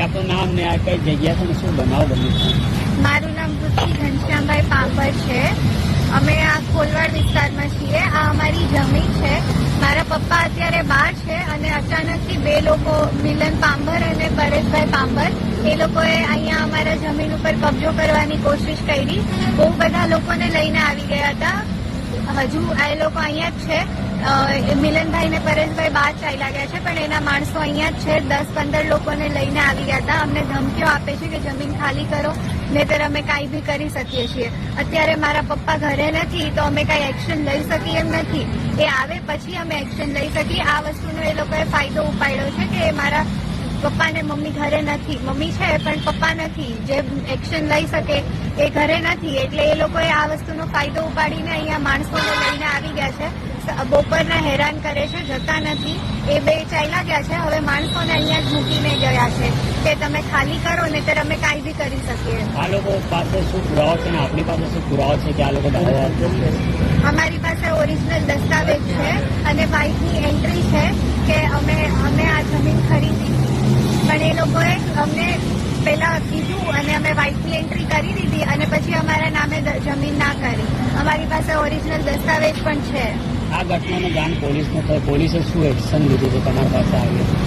આપનું નામ ને આ કઈ જગ્યા છે ને શું બનાવ બન્યું? મારું નામ પૃથ્વી ઘનશ્યામભાઈ પાંભર છે. અમે આ કોલવાડ વિસ્તારમાં છીએ. આ અમારી જમીન છે. મારા પપ્પા અત્યારે બહાર છે અને અચાનકથી બે લોકો, મિલન પાંભર અને પરેશભાઈ પાંભર, એ લોકોએ અહીંયા અમારા જમીન ઉપર કબજો કરવાની કોશિશ કરી. બહુ બધા લોકોને લઈને આવી ગયા હતા. હજુ આ લોકો અહીંયા જ છે. મિલનભાઈ ને પરેશભાઈ બહાર ચાલ્યા ગયા છે, પણ એના માણસો અહીંયા જ છે. 10-15 લોકોને લઈને આવી ગયા હતા. અમને ધમકીઓ આપે છે કે જમીન ખાલી કરો, નહીંતર અમે કાંઈ બી કરી શકીએ છીએ. અત્યારે મારા પપ્પા ઘરે નથી તો અમે કાંઈ એક્શન લઈ શકીએ એમ નથી. એ આવે પછી અમે એક્શન લઈ શકીએ. આ વસ્તુનો એ લોકોએ ફાયદો ઉપાડ્યો છે કે મારા પપ્પા ને મમ્મી ઘરે નથી. મમ્મી છે પણ પપ્પા નથી. જે એક્શન લઈ શકે એ ઘરે નથી, એટલે એ લોકોએ આ વસ્તુનો ફાયદો ઉપાડીને અહીંયા માણસોને લઈને આવી ગયા છે. બપોરના હેરાન કરે છે, જતા નથી. એ બે ચાલ્યા ગયા છે. હવે માણસોને અહીંયા જ મૂકીને ગયા છે કે તમે ખાલી કરો ને ત્યારે અમે કાંઈ બી કરી શકીએ. આ લોકો પાસે શું પુરાવો છે ને આપણી પાસે શું પુરાવો છે કે આ લોકો અમારી પાસે ઓરિજિનલ દસ્તાવેજ છે અને બાઇકની એન્ટ્રી છે કે અમે આ જમીન ખરીદી, પણ એ લોકોએ અમને પહેલા કીધું અને અમે બાઇકની એન્ટ્રી કરી દીધી અને પછી અમારા નામે જમીન ના કરી. અમારી પાસે ઓરિજિનલ દસ્તાવેજ પણ છે. આ ઘટનાનું જાણ પોલીસને થાય, પોલીસે શું એક્શન લીધું છે તમારી પાસે આવ્યું?